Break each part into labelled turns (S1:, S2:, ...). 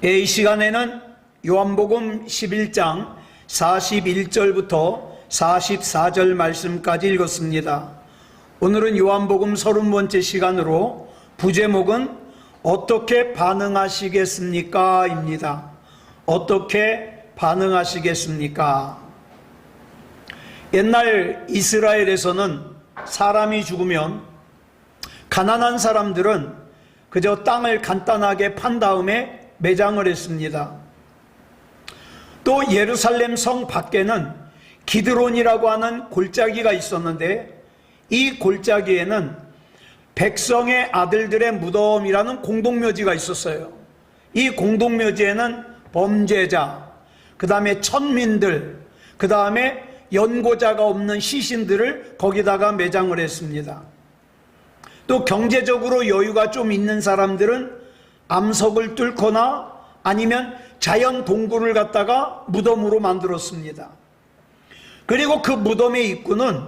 S1: 이 시간에는 요한복음 11장 41절부터 44절 말씀까지 읽었습니다. 오늘은 요한복음 30번째 시간으로 부제목은 어떻게 반응하시겠습니까? 입니다. 어떻게 반응하시겠습니까? 옛날 이스라엘에서는 사람이 죽으면 가난한 사람들은 그저 땅을 간단하게 판 다음에 매장을 했습니다. 또 예루살렘 성 밖에는 기드론이라고 하는 골짜기가 있었는데 이 골짜기에는 백성의 아들들의 무덤이라는 공동묘지가 있었어요. 이 공동묘지에는 범죄자, 그 다음에 천민들, 그 다음에 연고자가 없는 시신들을 거기다가 매장을 했습니다. 또 경제적으로 여유가 좀 있는 사람들은 암석을 뚫거나 아니면 자연 동굴을 갖다가 무덤으로 만들었습니다. 그리고 그 무덤의 입구는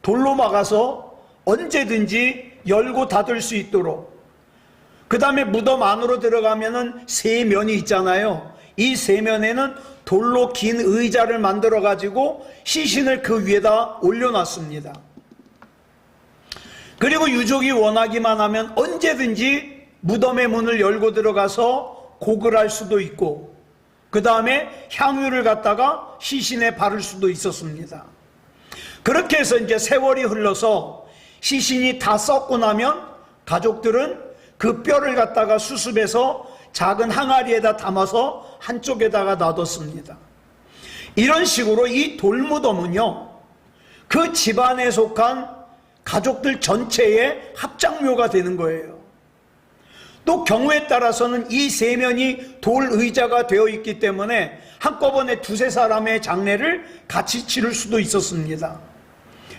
S1: 돌로 막아서 언제든지 열고 닫을 수 있도록, 그 다음에 무덤 안으로 들어가면은 세면이 있잖아요. 이 세면에는 돌로 긴 의자를 만들어 가지고 시신을 그 위에다 올려놨습니다. 그리고 유족이 원하기만 하면 언제든지 무덤의 문을 열고 들어가서 곡을 할 수도 있고, 그 다음에 향유를 갖다가 시신에 바를 수도 있었습니다. 그렇게 해서 이제 세월이 흘러서 시신이 다 썩고 나면 가족들은 그 뼈를 갖다가 수습해서 작은 항아리에다 담아서 한쪽에다가 놔뒀습니다. 이런 식으로 이 돌무덤은요, 그 집안에 속한 가족들 전체의 합장묘가 되는 거예요. 또 경우에 따라서는 이 세면이 돌 의자가 되어 있기 때문에 한꺼번에 두세 사람의 장례를 같이 치를 수도 있었습니다.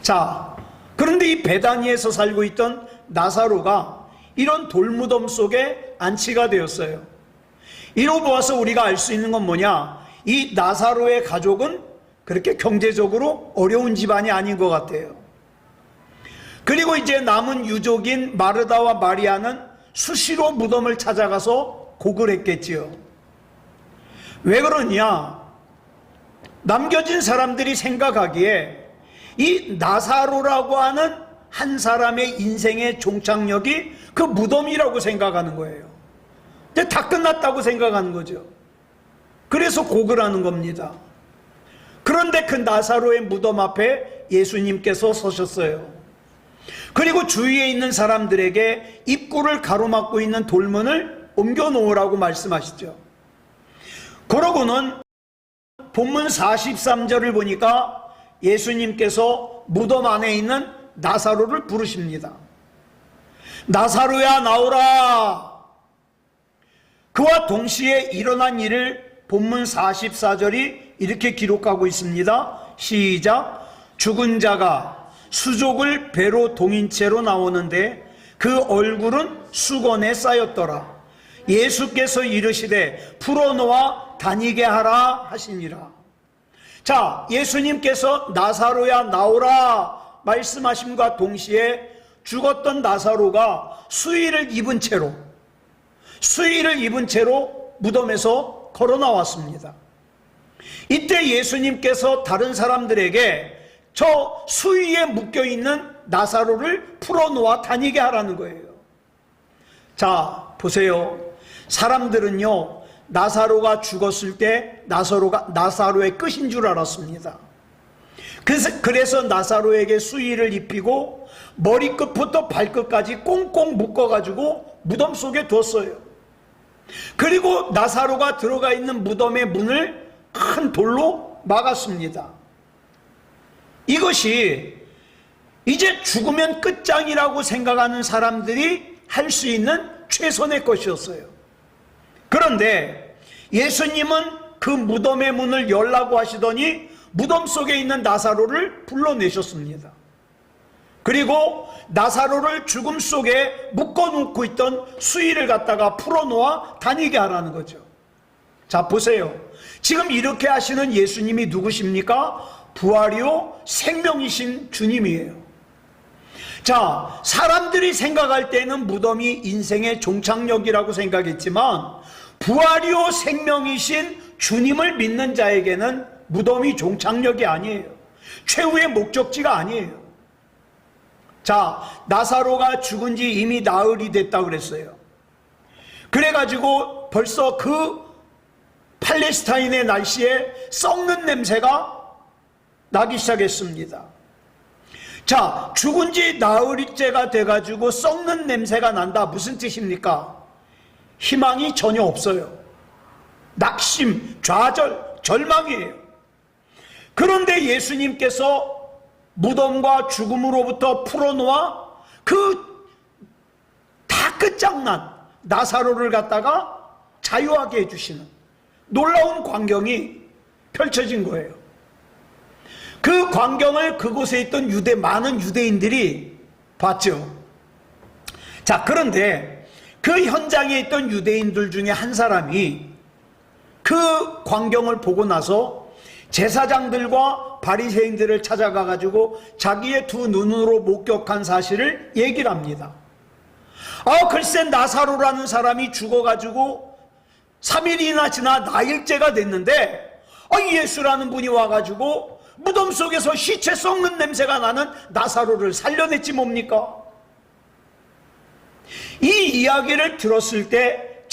S1: 자, 그런데 이 베다니에서 살고 있던 나사로가 이런 돌무덤 속에 안치가 되었어요. 이로 보아서 우리가 알 수 있는 건 뭐냐? 이 나사로의 가족은 그렇게 경제적으로 어려운 집안이 아닌 것 같아요. 그리고 이제 남은 유족인 마르다와 마리아는 수시로 무덤을 찾아가서 곡을 했겠지요. 왜 그러냐? 남겨진 사람들이 생각하기에 이 나사로라고 하는 한 사람의 인생의 종착역이 그 무덤이라고 생각하는 거예요. 이제 다 끝났다고 생각하는 거죠. 그래서 곡을 하는 겁니다. 그런데 그 나사로의 무덤 앞에 예수님께서 서셨어요. 그리고 주위에 있는 사람들에게 입구를 가로막고 있는 돌문을 옮겨 놓으라고 말씀하시죠. 그러고는 본문 43절을 보니까 예수님께서 무덤 안에 있는 나사로를 부르십니다. 나사로야, 나오라. 그와 동시에 일어난 일을 본문 44절이 이렇게 기록하고 있습니다. 시작. 죽은 자가 수족을 배로 동인 채로 나오는데 그 얼굴은 수건에 쌓였더라. 예수께서 이르시되 풀어놓아 다니게 하라 하시니라. 자, 예수님께서 나사로야 나오라 말씀하심과 동시에 죽었던 나사로가 수의를 입은 채로 무덤에서 걸어 나왔습니다. 이때 예수님께서 다른 사람들에게 저 수위에 묶여있는 나사로를 풀어놓아 다니게 하라는 거예요. 자, 보세요. 사람들은요, 나사로가 죽었을 때 나사로의 끝인 줄 알았습니다. 그래서 나사로에게 수의를 입히고 머리끝부터 발끝까지 꽁꽁 묶어가지고 무덤 속에 뒀어요. 그리고 나사로가 들어가 있는 무덤의 문을 큰 돌로 막았습니다. 이것이 이제 죽으면 끝장이라고 생각하는 사람들이 할 수 있는 최선의 것이었어요. 그런데 예수님은 그 무덤의 문을 열라고 하시더니 무덤 속에 있는 나사로를 불러내셨습니다. 그리고 나사로를 죽음 속에 묶어놓고 있던 수의를 갖다가 풀어놓아 다니게 하라는 거죠. 자, 보세요. 지금 이렇게 하시는 예수님이 누구십니까? 부활이요 생명이신 주님이에요. 자, 사람들이 생각할 때는 무덤이 인생의 종착역이라고 생각했지만 부활이요 생명이신 주님을 믿는 자에게는 무덤이 종착역이 아니에요. 최후의 목적지가 아니에요. 자, 나사로가 죽은 지 이미 나흘이 됐다고 그랬어요. 그래가지고 벌써 그 팔레스타인의 날씨에 썩는 냄새가 나기 시작했습니다. 자, 죽은 지 나흘째가 돼가지고 썩는 냄새가 난다. 무슨 뜻입니까? 희망이 전혀 없어요. 낙심, 좌절, 절망이에요. 그런데 예수님께서 무덤과 죽음으로부터 풀어놓아 그 다 끝장난 나사로를 갖다가 자유하게 해주시는 놀라운 광경이 펼쳐진 거예요. 그 광경을 그곳에 있던 많은 유대인들이 봤죠. 자, 그런데 그 현장에 있던 유대인들 중에 한 사람이 그 광경을 보고 나서 제사장들과 바리새인들을 찾아가 가지고 자기의 두 눈으로 목격한 사실을 얘기를 합니다. 글쎄 나사로라는 사람이 죽어가지고 3일이나 지나 나흘째가 됐는데 예수라는 분이 와가지고 무덤 속에서 시체 썩는 냄새가 나는 나사로를 살려냈지 뭡니까? 이 이야기를 들었을 때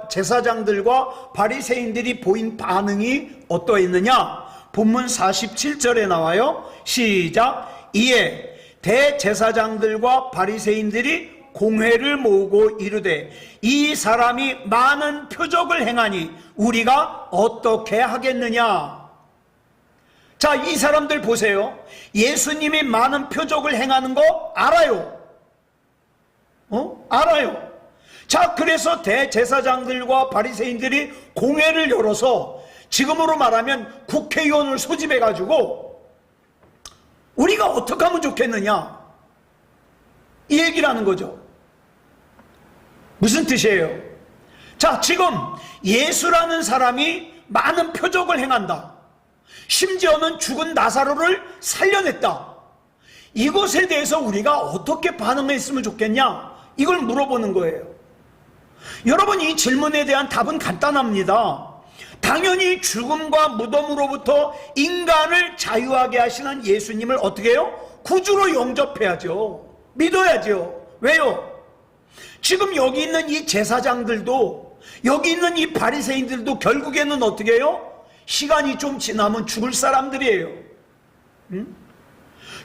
S1: 제사장들과 바리새인들이 보인 반응이 어떠했느냐? 본문 47절에 나와요. 시작. 이에 대제사장들과 바리새인들이 공회를 모으고 이르되 이 사람이 많은 표적을 행하니 우리가 어떻게 하겠느냐? 자, 이 사람들 보세요. 예수님이 많은 표적을 행하는 거 알아요. 알아요. 자, 그래서 대제사장들과 바리새인들이 공회를 열어서 지금으로 말하면 국회의원을 소집해 가지고 우리가 어떻게 하면 좋겠느냐, 이 얘기를 하는 거죠. 무슨 뜻이에요? 자, 지금 예수라는 사람이 많은 표적을 행한다. 심지어는 죽은 나사로를 살려냈다. 이것에 대해서 우리가 어떻게 반응했으면 좋겠냐, 이걸 물어보는 거예요. 여러분, 이 질문에 대한 답은 간단합니다. 당연히 죽음과 무덤으로부터 인간을 자유하게 하시는 예수님을 어떻게 해요? 구주로 영접해야죠. 믿어야죠. 왜요? 지금 여기 있는 이 제사장들도, 여기 있는 이 바리새인들도 결국에는 어떻게 해요? 시간이 좀 지나면 죽을 사람들이에요.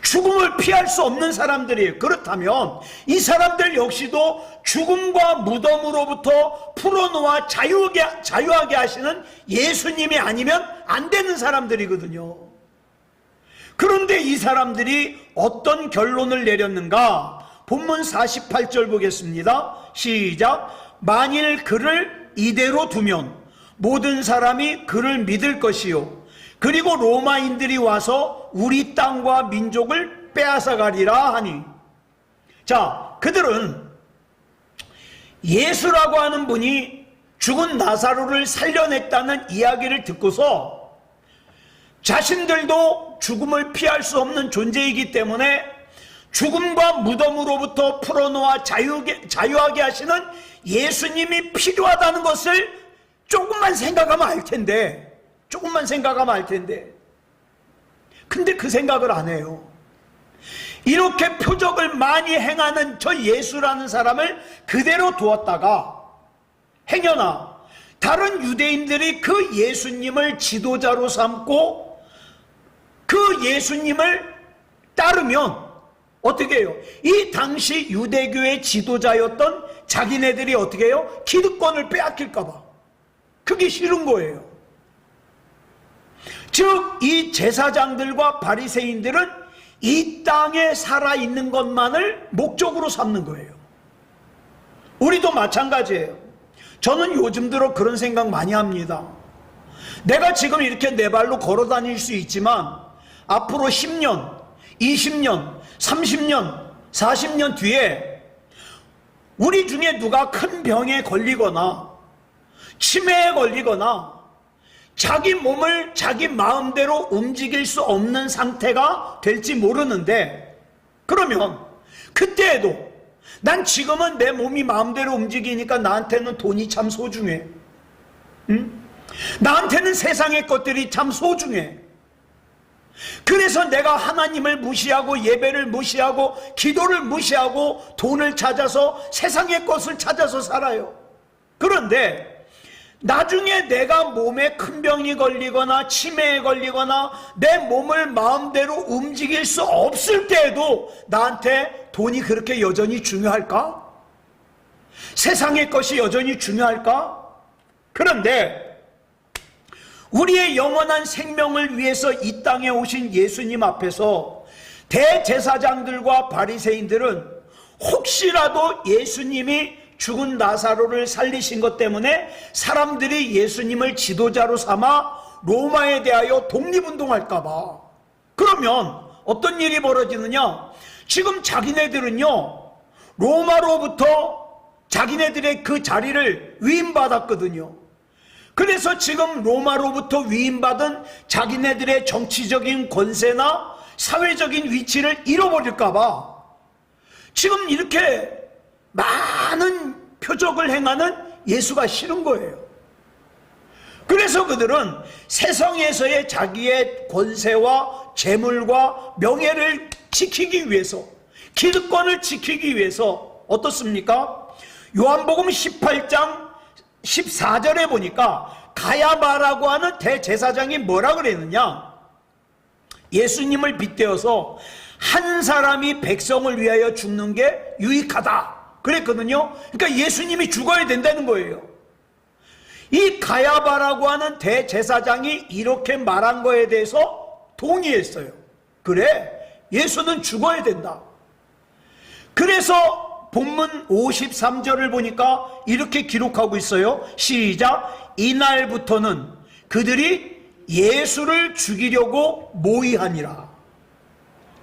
S1: 죽음을 피할 수 없는 사람들이에요. 그렇다면 이 사람들 역시도 죽음과 무덤으로부터 풀어놓아 자유하게 하시는 예수님이 아니면 안 되는 사람들이거든요. 그런데 이 사람들이 어떤 결론을 내렸는가? 본문 48절 보겠습니다. 시작. 만일 그를 이대로 두면 모든 사람이 그를 믿을 것이요, 그리고 로마인들이 와서 우리 땅과 민족을 빼앗아가리라 하니. 자, 그들은 예수라고 하는 분이 죽은 나사로를 살려냈다는 이야기를 듣고서 자신들도 죽음을 피할 수 없는 존재이기 때문에 죽음과 무덤으로부터 풀어놓아 자유하게 하시는 예수님이 필요하다는 것을 조금만 생각하면 알 텐데, 근데 그 생각을 안 해요. 이렇게 표적을 많이 행하는 저 예수라는 사람을 그대로 두었다가 행여나 다른 유대인들이 그 예수님을 지도자로 삼고 그 예수님을 따르면 어떻게 해요? 이 당시 유대교의 지도자였던 자기네들이 어떻게 해요? 기득권을 빼앗길까봐 그게 싫은 거예요. 즉, 이 제사장들과 바리새인들은 이 땅에 살아있는 것만을 목적으로 삼는 거예요. 우리도 마찬가지예요. 저는 요즘 들어 그런 생각 많이 합니다. 내가 지금 이렇게 내 발로 걸어 다닐 수 있지만 앞으로 10년, 20년, 30년, 40년 뒤에 우리 중에 누가 큰 병에 걸리거나 치매에 걸리거나 자기 몸을 자기 마음대로 움직일 수 없는 상태가 될지 모르는데, 그러면 그때에도 난 지금은 내 몸이 마음대로 움직이니까 나한테는 돈이 참 소중해. 응? 나한테는 세상의 것들이 참 소중해. 그래서 내가 하나님을 무시하고 예배를 무시하고 기도를 무시하고 돈을 찾아서 세상의 것을 찾아서 살아요. 그런데 나중에 내가 몸에 큰 병이 걸리거나 치매에 걸리거나 내 몸을 마음대로 움직일 수 없을 때에도 나한테 돈이 그렇게 여전히 중요할까? 세상의 것이 여전히 중요할까? 그런데 우리의 영원한 생명을 위해서 이 땅에 오신 예수님 앞에서 대제사장들과 바리새인들은 혹시라도 예수님이 죽은 나사로를 살리신 것 때문에 사람들이 예수님을 지도자로 삼아 로마에 대하여 독립운동할까 봐. 그러면 어떤 일이 벌어지느냐? 지금 자기네들은요, 로마로부터 자기네들의 그 자리를 위임받았거든요. 그래서 지금 로마로부터 위임받은 자기네들의 정치적인 권세나 사회적인 위치를 잃어버릴까 봐 지금 이렇게 많은 표적을 행하는 예수가 싫은 거예요. 그래서 그들은 세상에서의 자기의 권세와 재물과 명예를 지키기 위해서, 기득권을 지키기 위해서 어떻습니까? 요한복음 18장 14절에 보니까 가야바라고 하는 대제사장이 뭐라 그랬느냐? 예수님을 빗대어서 한 사람이 백성을 위하여 죽는 게 유익하다 그랬거든요. 그러니까 예수님이 죽어야 된다는 거예요. 이 가야바라고 하는 대제사장이 이렇게 말한 거에 대해서 동의했어요. 그래, 예수는 죽어야 된다. 그래서 본문 53절을 보니까 이렇게 기록하고 있어요. 시작. 이날부터는 그들이 예수를 죽이려고 모의하니라.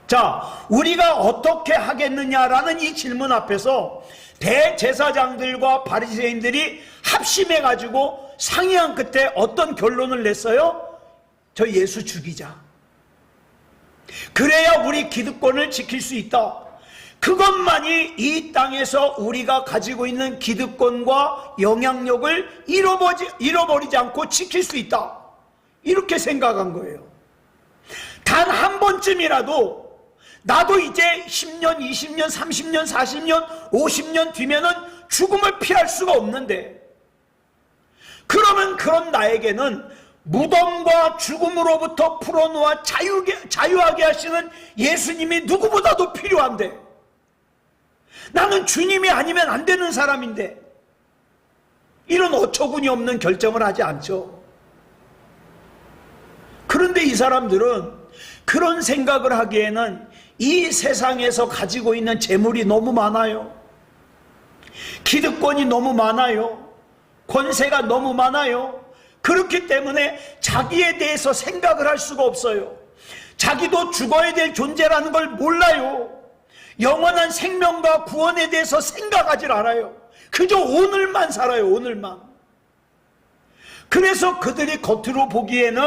S1: 자, 우리가 어떻게 하겠느냐라는 이 질문 앞에서 대제사장들과 바리새인들이 합심해 가지고 상의한 끝에 어떤 결론을 냈어요? 저 예수 죽이자. 그래야 우리 기득권을 지킬 수 있다. 그것만이 이 땅에서 우리가 가지고 있는 기득권과 영향력을 잃어버리지 않고 지킬 수 있다. 이렇게 생각한 거예요. 단 한 번쯤이라도 나도 이제 10년, 20년, 30년, 40년, 50년 뒤면은 죽음을 피할 수가 없는데, 그러면 그런 나에게는 무덤과 죽음으로부터 풀어놓아 자유하게 하시는 예수님이 누구보다도 필요한데, 나는 주님이 아니면 안 되는 사람인데, 이런 어처구니 없는 결정을 하지 않죠. 그런데 이 사람들은 그런 생각을 하기에는 이 세상에서 가지고 있는 재물이 너무 많아요. 기득권이 너무 많아요. 권세가 너무 많아요. 그렇기 때문에 자기에 대해서 생각을 할 수가 없어요. 자기도 죽어야 될 존재라는 걸 몰라요. 영원한 생명과 구원에 대해서 생각하지 않아요. 그저 오늘만 살아요. 오늘만. 그래서 그들이 겉으로 보기에는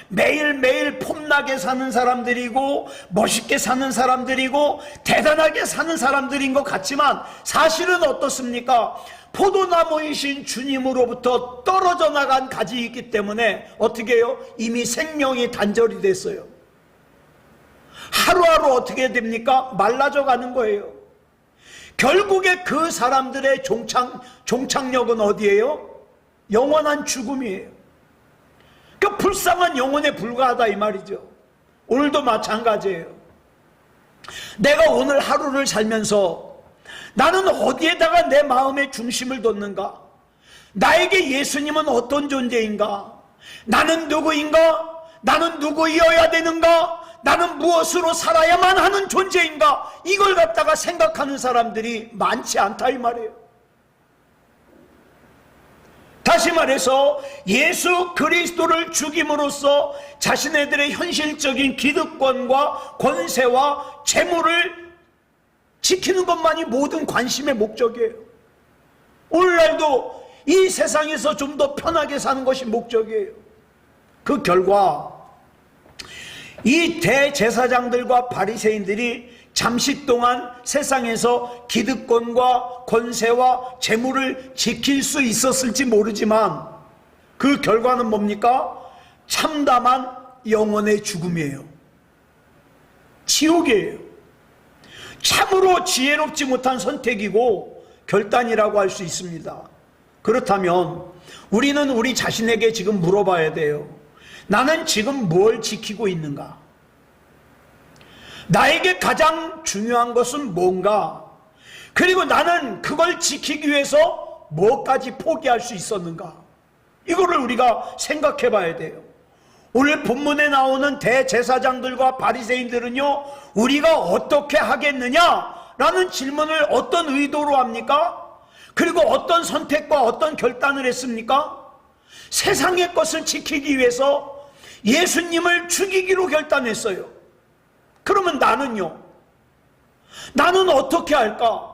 S1: 매일매일 폼나게 사는 사람들이고 멋있게 사는 사람들이고 대단하게 사는 사람들인 것 같지만 사실은 어떻습니까? 포도나무이신 주님으로부터 떨어져 나간 가지이기 때문에 어떻게 해요? 이미 생명이 단절이 됐어요. 하루하루 어떻게 됩니까? 말라져 가는 거예요. 결국에 그 사람들의 종착역은 어디예요? 영원한 죽음이에요. 그러니까 불쌍한 영혼에 불과하다 이 말이죠. 오늘도 마찬가지예요. 내가 오늘 하루를 살면서 나는 어디에다가 내 마음의 중심을 뒀는가? 나에게 예수님은 어떤 존재인가? 나는 누구인가? 나는 누구이어야 되는가? 나는 무엇으로 살아야만 하는 존재인가? 이걸 갖다가 생각하는 사람들이 많지 않다 이 말이에요. 다시 말해서 예수 그리스도를 죽임으로써 자신네들의 현실적인 기득권과 권세와 재물을 지키는 것만이 모든 관심의 목적이에요. 오늘날도 이 세상에서 좀 더 편하게 사는 것이 목적이에요. 그 결과 이 대제사장들과 바리새인들이 잠시 동안 세상에서 기득권과 권세와 재물을 지킬 수 있었을지 모르지만 그 결과는 뭡니까? 참담한 영혼의 죽음이에요. 지옥이에요. 참으로 지혜롭지 못한 선택이고 결단이라고 할 수 있습니다. 그렇다면 우리는 우리 자신에게 지금 물어봐야 돼요. 나는 지금 뭘 지키고 있는가? 나에게 가장 중요한 것은 뭔가? 그리고 나는 그걸 지키기 위해서 뭐까지 포기할 수 있었는가? 이거를 우리가 생각해 봐야 돼요. 오늘 본문에 나오는 대제사장들과 바리새인들은요, 우리가 어떻게 하겠느냐라는 질문을 어떤 의도로 합니까? 그리고 어떤 선택과 어떤 결단을 했습니까? 세상의 것을 지키기 위해서 예수님을 죽이기로 결단했어요. 그러면 나는요? 나는 어떻게 할까?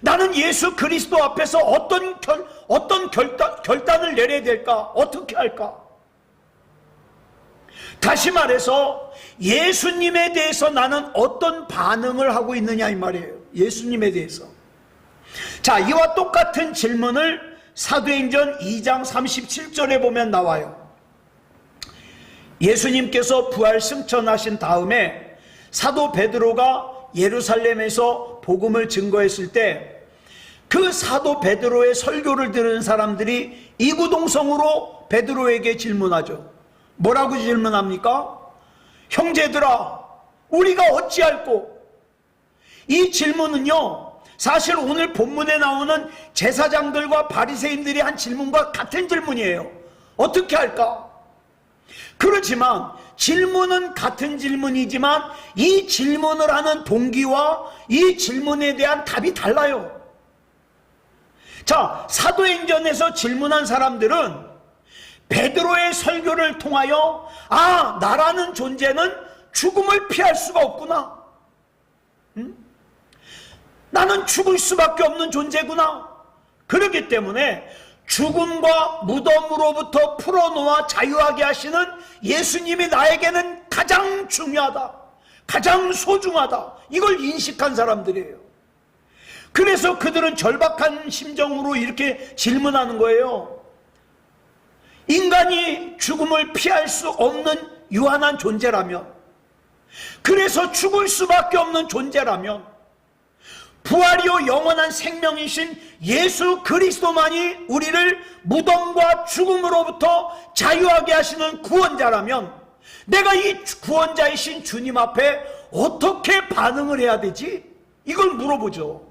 S1: 나는 예수 그리스도 앞에서 어떤 결단을 내려야 될까? 어떻게 할까? 다시 말해서 예수님에 대해서 나는 어떤 반응을 하고 있느냐 이 말이에요. 예수님에 대해서. 자, 이와 똑같은 질문을 사도행전 2장 37절에 보면 나와요. 예수님께서 부활 승천하신 다음에 사도 베드로가 예루살렘에서 복음을 증거했을 때 그 사도 베드로의 설교를 들은 사람들이 이구동성으로 베드로에게 질문하죠. 뭐라고 질문합니까? 형제들아, 우리가 어찌할꼬? 이 질문은요, 사실 오늘 본문에 나오는 제사장들과 바리새인들이 한 질문과 같은 질문이에요. 어떻게 할까? 그렇지만 질문은 같은 질문이지만 이 질문을 하는 동기와 이 질문에 대한 답이 달라요. 자, 사도행전에서 질문한 사람들은 베드로의 설교를 통하여 나라는 존재는 죽음을 피할 수가 없구나. 나는 죽을 수밖에 없는 존재구나. 그렇기 때문에 죽음과 무덤으로부터 풀어놓아 자유하게 하시는 예수님이 나에게는 가장 중요하다, 가장 소중하다, 이걸 인식한 사람들이에요. 그래서 그들은 절박한 심정으로 이렇게 질문하는 거예요. 인간이 죽음을 피할 수 없는 유한한 존재라면, 그래서 죽을 수밖에 없는 존재라면, 부활이요 영원한 생명이신 예수 그리스도만이 우리를 무덤과 죽음으로부터 자유하게 하시는 구원자라면 내가 이 구원자이신 주님 앞에 어떻게 반응을 해야 되지? 이걸 물어보죠.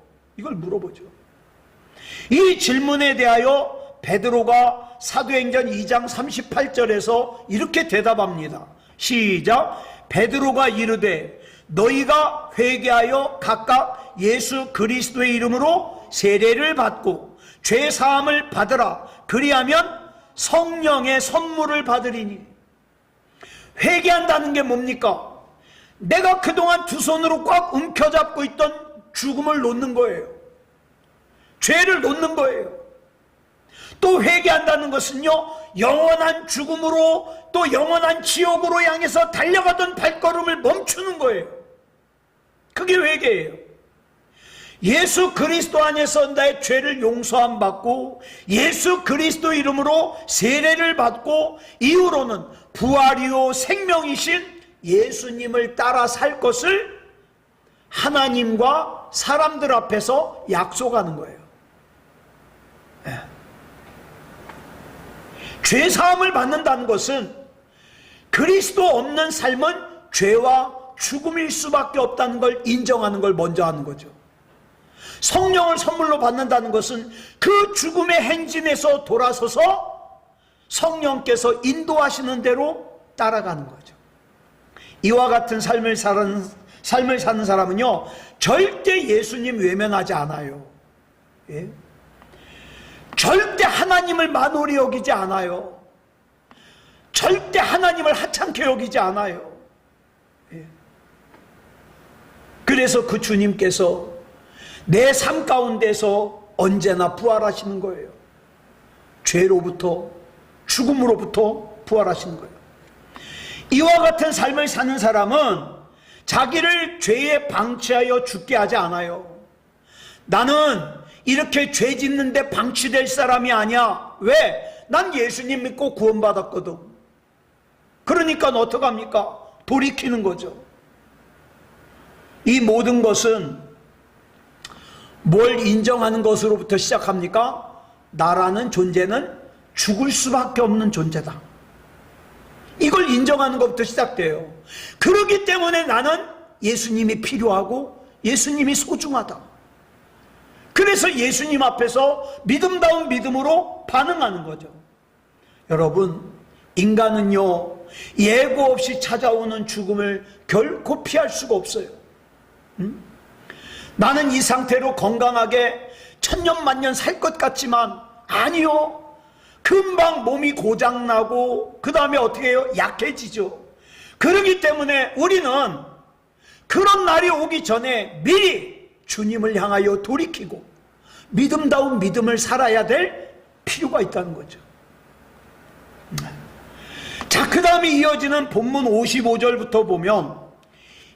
S1: 이 질문에 대하여 베드로가 사도행전 2장 38절에서 이렇게 대답합니다. 시작. 베드로가 이르되 너희가 회개하여 각각 예수 그리스도의 이름으로 세례를 받고 죄 사함을 받으라. 그리하면 성령의 선물을 받으리니. 회개한다는 게 뭡니까? 내가 그동안 두 손으로 꽉 움켜잡고 있던 죽음을 놓는 거예요. 죄를 놓는 거예요. 또 회개한다는 것은요, 영원한 죽음으로 또 영원한 지옥으로 향해서 달려가던 발걸음을 멈추는 거예요. 그게 회개예요. 예수 그리스도 안에서 나의 죄를 용서함 받고 예수 그리스도 이름으로 세례를 받고 이후로는 부활이요 생명이신 예수님을 따라 살 것을 하나님과 사람들 앞에서 약속하는 거예요. 죄 사함을 받는다는 것은 그리스도 없는 삶은 죄와 죽음일 수밖에 없다는 걸 인정하는 걸 먼저 하는 거죠. 성령을 선물로 받는다는 것은 그 죽음의 행진에서 돌아서서 성령께서 인도하시는 대로 따라가는 거죠. 이와 같은 삶을 사는 사람은요, 절대 예수님 외면하지 않아요. 예? 절대 하나님을 만홀히 여기지 않아요. 절대 하나님을 하찮게 여기지 않아요. 예. 그래서 그 주님께서 내 삶 가운데서 언제나 부활하시는 거예요. 죄로부터, 죽음으로부터 부활하시는 거예요. 이와 같은 삶을 사는 사람은 자기를 죄에 방치하여 죽게 하지 않아요. 나는 이렇게 죄 짓는데 방치될 사람이 아니야. 왜? 난 예수님 믿고 구원받았거든. 그러니까 어떡합니까? 돌이키는 거죠. 이 모든 것은 뭘 인정하는 것으로부터 시작합니까? 나라는 존재는 죽을 수밖에 없는 존재다. 이걸 인정하는 것부터 시작돼요. 그렇기 때문에 나는 예수님이 필요하고 예수님이 소중하다. 그래서 예수님 앞에서 믿음다운 믿음으로 반응하는 거죠. 여러분, 인간은요, 예고 없이 찾아오는 죽음을 결코 피할 수가 없어요. 나는 이 상태로 건강하게 천년만년 살 것 같지만 아니요. 금방 몸이 고장나고 그 다음에 어떻게 해요? 약해지죠. 그렇기 때문에 우리는 그런 날이 오기 전에 미리 주님을 향하여 돌이키고 믿음다운 믿음을 살아야 될 필요가 있다는 거죠. 자, 그 다음에 이어지는 본문 55절부터 보면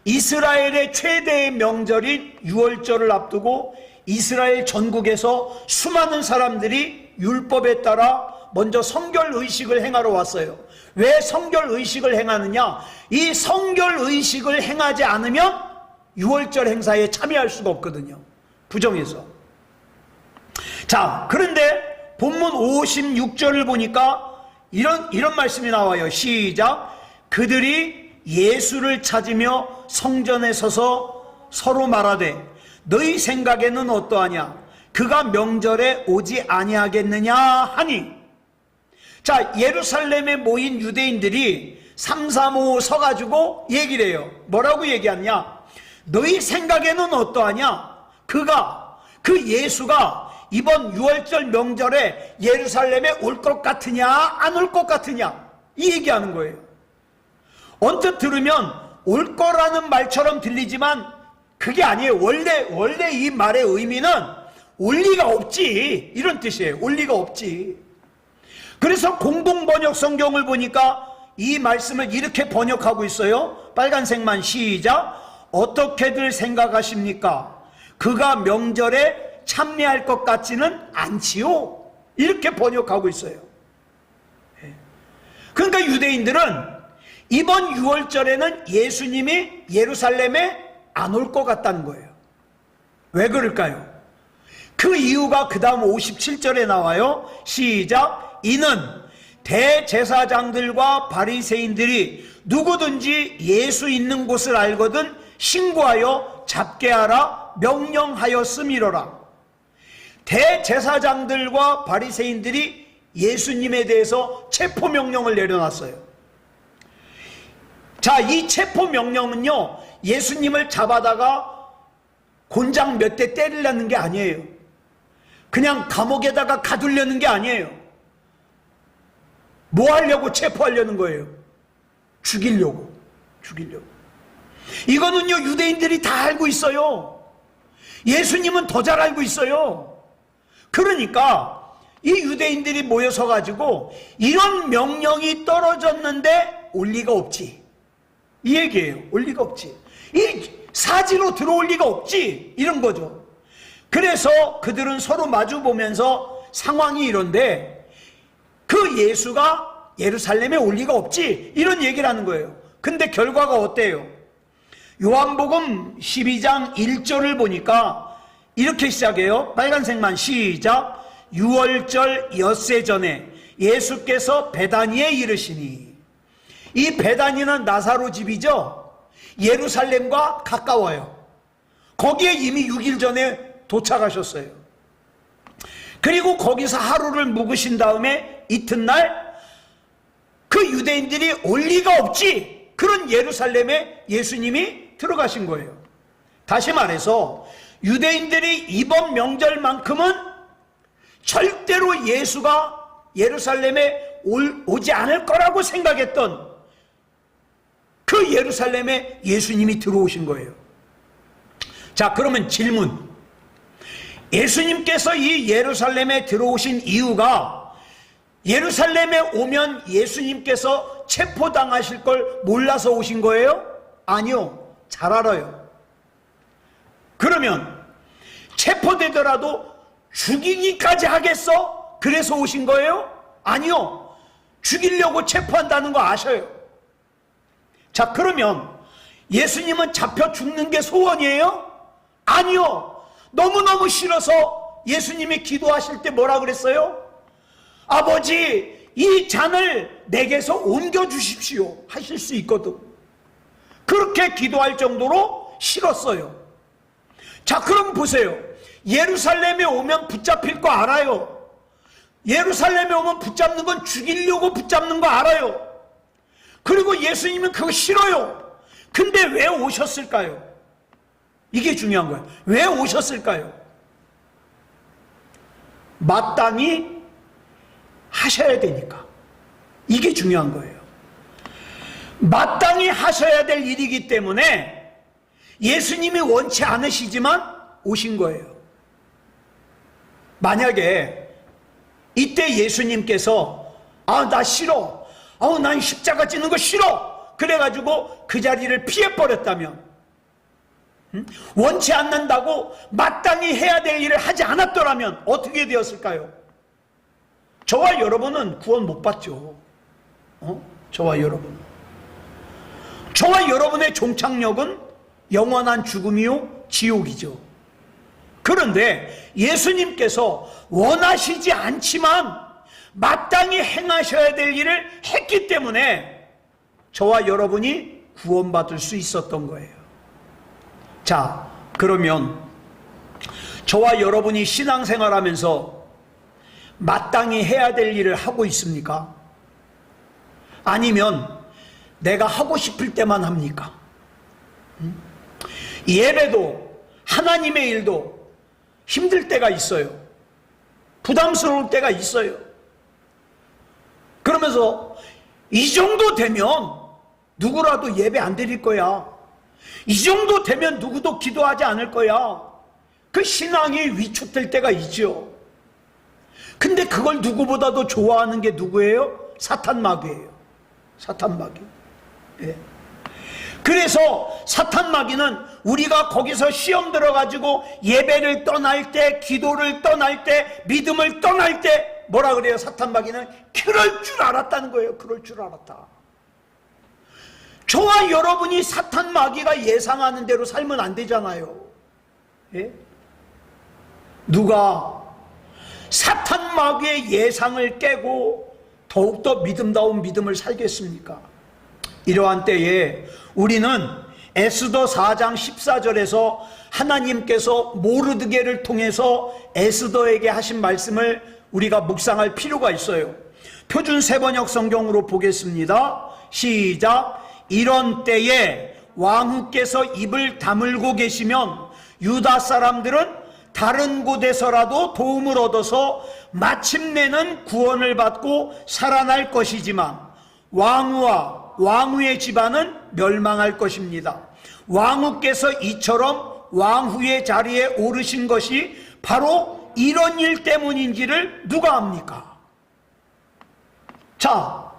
S1: 이스라엘의 최대의 명절인 유월절을 앞두고 이스라엘 전국에서 수많은 사람들이 율법에 따라 먼저 성결의식을 행하러 왔어요. 왜 성결의식을 행하느냐? 이 성결의식을 행하지 않으면 유월절 행사에 참여할 수가 없거든요. 부정해서. 자, 그런데 본문 56절을 보니까 이런 말씀이 나와요. 시작. 그들이 예수를 찾으며 성전에 서서 서로 말하되 너희 생각에는 어떠하냐? 그가 명절에 오지 아니하겠느냐 하니. 자, 예루살렘에 모인 유대인들이 335 서가지고 얘기를 해요. 뭐라고 얘기하냐? 너희 생각에는 어떠하냐? 그 예수가 이번 유월절 명절에 예루살렘에 올 것 같으냐 안 올 것 같으냐, 이 얘기하는 거예요. 언뜻 들으면 올 거라는 말처럼 들리지만 그게 아니에요. 원래 이 말의 의미는 올 리가 없지, 이런 뜻이에요. 올 리가 없지. 그래서 공동번역 성경을 보니까 이 말씀을 이렇게 번역하고 있어요. 빨간색만 시작. 어떻게들 생각하십니까? 그가 명절에 참여할 것 같지는 않지요. 이렇게 번역하고 있어요. 그러니까 유대인들은 이번 유월절에는 예수님이 예루살렘에 안 올 것 같다는 거예요. 왜 그럴까요? 그 이유가 그 다음 57절에 나와요. 시작. 이는 대제사장들과 바리새인들이 누구든지 예수 있는 곳을 알거든 신고하여 잡게 하라 명령하였음이로라. 대제사장들과 바리새인들이 예수님에 대해서 체포명령을 내려놨어요. 자, 이 체포명령은요, 예수님을 잡아다가 곤장 몇 대 때리려는 게 아니에요. 그냥 감옥에다가 가두려는 게 아니에요. 뭐 하려고 체포하려는 거예요? 죽이려고. 이거는요, 유대인들이 다 알고 있어요. 예수님은 더 잘 알고 있어요. 그러니까 이 유대인들이 모여서 가지고 이런 명령이 떨어졌는데 올 리가 없지, 이 얘기예요. 올 리가 없지, 이 사지로 들어올 리가 없지, 이런 거죠. 그래서 그들은 서로 마주 보면서 상황이 이런데 그 예수가 예루살렘에 올 리가 없지, 이런 얘기를 하는 거예요. 근데 결과가 어때요? 요한복음 12장 1절을 보니까 이렇게 시작해요. 빨간색만 시작. 유월절 엿새 전에 예수께서 베다니에 이르시니. 이 베다니는 나사로 집이죠. 예루살렘과 가까워요. 거기에 이미 6일 전에 도착하셨어요. 그리고 거기서 하루를 묵으신 다음에 이튿날 그 유대인들이 올 리가 없지, 그런 예루살렘에 예수님이 들어가신 거예요. 다시 말해서 유대인들이 이번 명절만큼은 절대로 예수가 예루살렘에 오지 않을 거라고 생각했던 그 예루살렘에 예수님이 들어오신 거예요. 자, 그러면 질문. 예수님께서 이 예루살렘에 들어오신 이유가 예루살렘에 오면 예수님께서 체포당하실 걸 몰라서 오신 거예요? 아니요. 잘 알아요. 그러면 체포되더라도 죽이기까지 하겠어? 그래서 오신 거예요? 아니요. 죽이려고 체포한다는 거 아셔요. 자, 그러면 예수님은 잡혀 죽는 게 소원이에요? 아니요. 너무너무 싫어서 예수님이 기도하실 때 뭐라 그랬어요? 아버지, 이 잔을 내게서 옮겨주십시오 하실 수 있거든. 그렇게 기도할 정도로 싫었어요. 자, 그럼 보세요. 예루살렘에 오면 붙잡힐 거 알아요. 예루살렘에 오면 붙잡는 건 죽이려고 붙잡는 거 알아요. 그리고 예수님은 그거 싫어요. 근데 왜 오셨을까요? 이게 중요한 거예요. 왜 오셨을까요? 마땅히 하셔야 되니까. 이게 중요한 거예요. 마땅히 하셔야 될 일이기 때문에 예수님이 원치 않으시지만 오신 거예요. 만약에 이때 예수님께서 나 싫어, 난 십자가 찌는 거 싫어, 그래가지고 그 자리를 피해버렸다면, 원치 않는다고 마땅히 해야 될 일을 하지 않았더라면 어떻게 되었을까요? 저와 여러분은 구원 못 받죠. 저와 여러분의 종착역은 영원한 죽음이요 지옥이죠. 그런데 예수님께서 원하시지 않지만 마땅히 행하셔야 될 일을 했기 때문에 저와 여러분이 구원받을 수 있었던 거예요. 자, 그러면 저와 여러분이 신앙생활하면서 마땅히 해야 될 일을 하고 있습니까? 아니면 내가 하고 싶을 때만 합니까? 예배도 하나님의 일도 힘들 때가 있어요. 부담스러울 때가 있어요. 그러면서 이 정도 되면 누구라도 예배 안 드릴 거야. 이 정도 되면 누구도 기도하지 않을 거야. 그 신앙이 위축될 때가 있죠. 근데 그걸 누구보다도 좋아하는 게 누구예요? 사탄마귀예요. 사탄마귀. 예. 그래서 사탄마귀는 우리가 거기서 시험 들어가지고 예배를 떠날 때, 기도를 떠날 때, 믿음을 떠날 때 뭐라 그래요? 사탄마귀는 그럴 줄 알았다는 거예요. 그럴 줄 알았다. 저와 여러분이 사탄마귀가 예상하는 대로 살면 안 되잖아요. 예? 누가 사탄마귀의 예상을 깨고 더욱더 믿음다운 믿음을 살겠습니까? 이러한 때에 우리는 에스더 4장 14절에서 하나님께서 모르드게를 통해서 에스더에게 하신 말씀을 우리가 묵상할 필요가 있어요. 표준 세번역 성경으로 보겠습니다. 시작. 이런 때에 왕후께서 입을 다물고 계시면 유다 사람들은 다른 곳에서라도 도움을 얻어서 마침내는 구원을 받고 살아날 것이지만 왕후와 왕후의 집안은 멸망할 것입니다. 왕후께서 이처럼 왕후의 자리에 오르신 것이 바로 이런 일 때문인지를 누가 압니까? 자,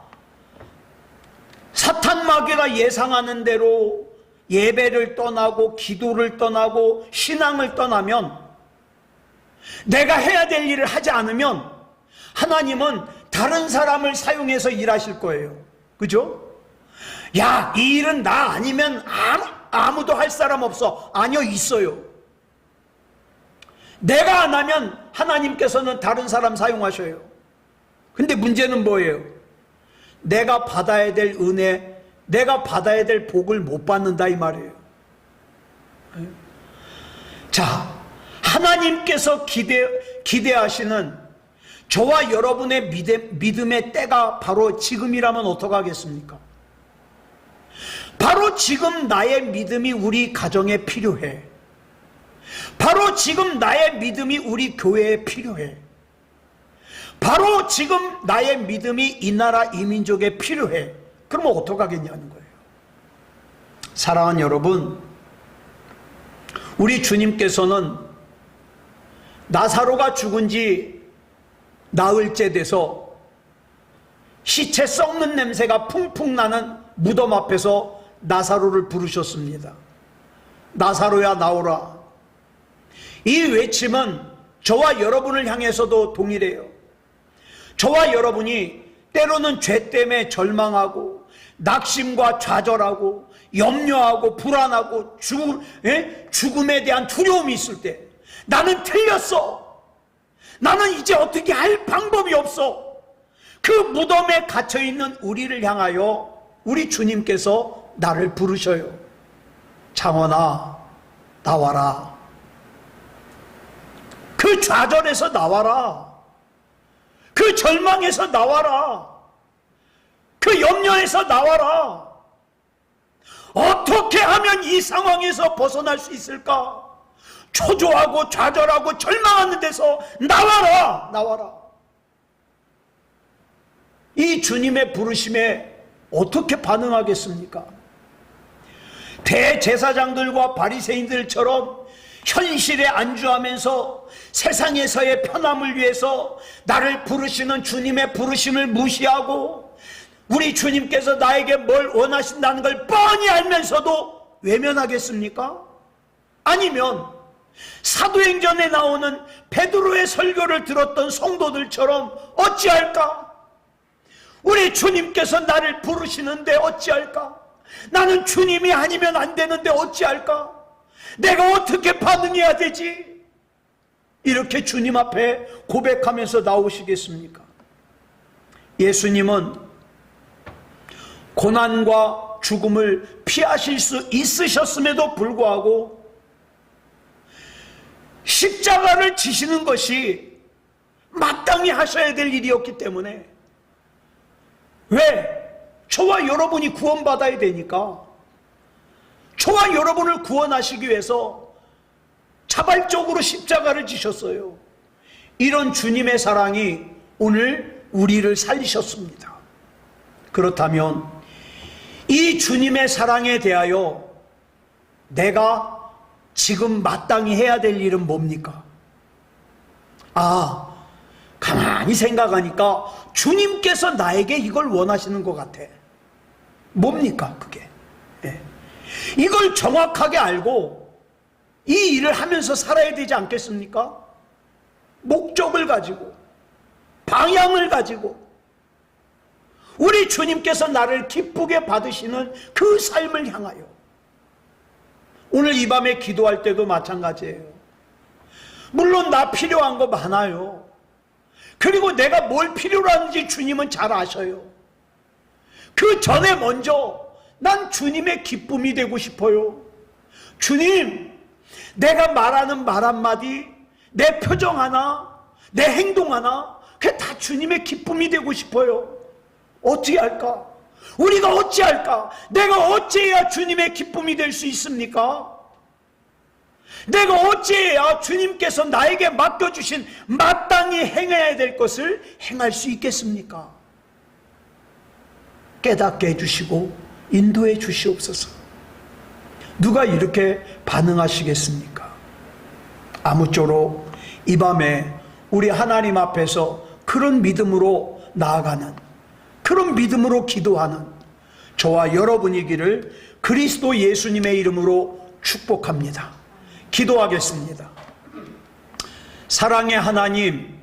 S1: 사탄마귀가 예상하는 대로 예배를 떠나고 기도를 떠나고 신앙을 떠나면, 내가 해야 될 일을 하지 않으면 하나님은 다른 사람을 사용해서 일하실 거예요. 그죠? 야, 이 일은 나 아니면 아무도 할 사람 없어. 아니요, 있어요. 내가 안 하면 하나님께서는 다른 사람 사용하셔요. 근데 문제는 뭐예요? 내가 받아야 될 은혜, 내가 받아야 될 복을 못 받는다 이 말이에요. 자, 하나님께서 기대하시는 저와 여러분의 믿음의 때가 바로 지금이라면 어떡하겠습니까? 바로 지금 나의 믿음이 우리 가정에 필요해. 바로 지금 나의 믿음이 우리 교회에 필요해. 바로 지금 나의 믿음이 이 나라 이 민족에 필요해. 그러면 어떡하겠냐는 거예요. 사랑하는 여러분, 우리 주님께서는 나사로가 죽은 지 나흘째 돼서 시체 썩는 냄새가 풍풍 나는 무덤 앞에서 나사로를 부르셨습니다. 나사로야 나오라. 이 외침은 저와 여러분을 향해서도 동일해요. 저와 여러분이 때로는 죄 때문에 절망하고 낙심과 좌절하고 염려하고 불안하고 죽음에 대한 두려움이 있을 때, 나는 틀렸어, 나는 이제 어떻게 할 방법이 없어, 그 무덤에 갇혀있는 우리를 향하여 우리 주님께서 나를 부르셔요. 장원아, 나와라. 그 좌절에서 나와라. 그 절망에서 나와라. 그 염려에서 나와라. 어떻게 하면 이 상황에서 벗어날 수 있을까? 초조하고 좌절하고 절망하는 데서 나와라. 나와라. 이 주님의 부르심에 어떻게 반응하겠습니까? 대제사장들과 바리새인들처럼 현실에 안주하면서 세상에서의 편함을 위해서 나를 부르시는 주님의 부르심을 무시하고 우리 주님께서 나에게 뭘 원하신다는 걸 뻔히 알면서도 외면하겠습니까? 아니면 사도행전에 나오는 베드로의 설교를 들었던 성도들처럼 어찌할까? 우리 주님께서 나를 부르시는데 어찌할까? 나는 주님이 아니면 안 되는데 어찌할까? 내가 어떻게 반응해야 되지? 이렇게 주님 앞에 고백하면서 나오시겠습니까? 예수님은 고난과 죽음을 피하실 수 있으셨음에도 불구하고 십자가를 지시는 것이 마땅히 하셔야 될 일이었기 때문에, 왜? 저와 여러분이 구원받아야 되니까, 저와 여러분을 구원하시기 위해서 자발적으로 십자가를 지셨어요. 이런 주님의 사랑이 오늘 우리를 살리셨습니다. 그렇다면 이 주님의 사랑에 대하여 내가 지금 마땅히 해야 될 일은 뭡니까? 가만히 생각하니까 주님께서 나에게 이걸 원하시는 것 같아. 뭡니까 그게? 이걸 정확하게 알고 이 일을 하면서 살아야 되지 않겠습니까? 목적을 가지고, 방향을 가지고, 우리 주님께서 나를 기쁘게 받으시는 그 삶을 향하여. 오늘 이 밤에 기도할 때도 마찬가지예요. 물론 나 필요한 거 많아요. 그리고 내가 뭘 필요로 하는지 주님은 잘 아셔요. 그 전에 먼저 난 주님의 기쁨이 되고 싶어요. 주님, 내가 말하는 말 한마디, 내 표정 하나, 내 행동 하나, 그게 다 주님의 기쁨이 되고 싶어요. 어떻게 할까? 우리가 어찌할까? 내가 어찌해야 주님의 기쁨이 될 수 있습니까? 내가 어찌해야 주님께서 나에게 맡겨주신 마땅히 행해야 될 것을 행할 수 있겠습니까? 깨닫게 해주시고 인도해 주시옵소서. 누가 이렇게 반응하시겠습니까? 아무쪼록 이 밤에 우리 하나님 앞에서 그런 믿음으로 나아가는, 그런 믿음으로 기도하는 저와 여러분이기를 그리스도 예수님의 이름으로 축복합니다. 기도하겠습니다. 사랑의 하나님,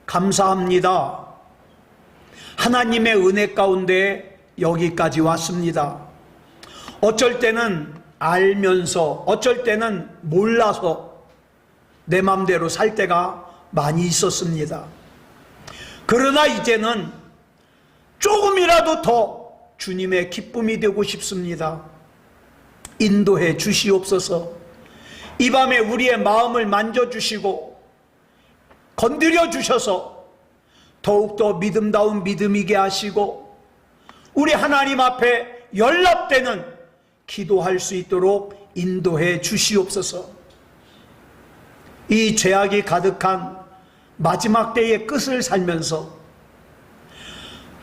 S1: 감사합니다. 하나님의 은혜 가운데 여기까지 왔습니다. 어쩔 때는 알면서, 어쩔 때는 몰라서 내 맘대로 살 때가 많이 있었습니다. 그러나 이제는 조금이라도 더 주님의 기쁨이 되고 싶습니다. 인도해 주시옵소서. 이 밤에 우리의 마음을 만져주시고 건드려 주셔서 더욱더 믿음다운 믿음이게 하시고 우리 하나님 앞에 연락되는 기도할 수 있도록 인도해 주시옵소서. 이 죄악이 가득한 마지막 때의 끝을 살면서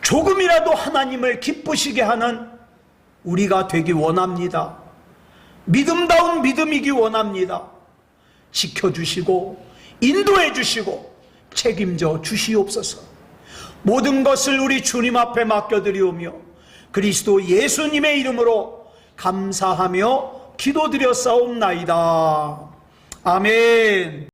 S1: 조금이라도 하나님을 기쁘시게 하는 우리가 되기 원합니다. 믿음다운 믿음이기 원합니다. 지켜주시고 인도해 주시고 책임져 주시옵소서. 모든 것을 우리 주님 앞에 맡겨드리오며 그리스도 예수님의 이름으로 감사하며 기도드려 싸움나이다. 아멘.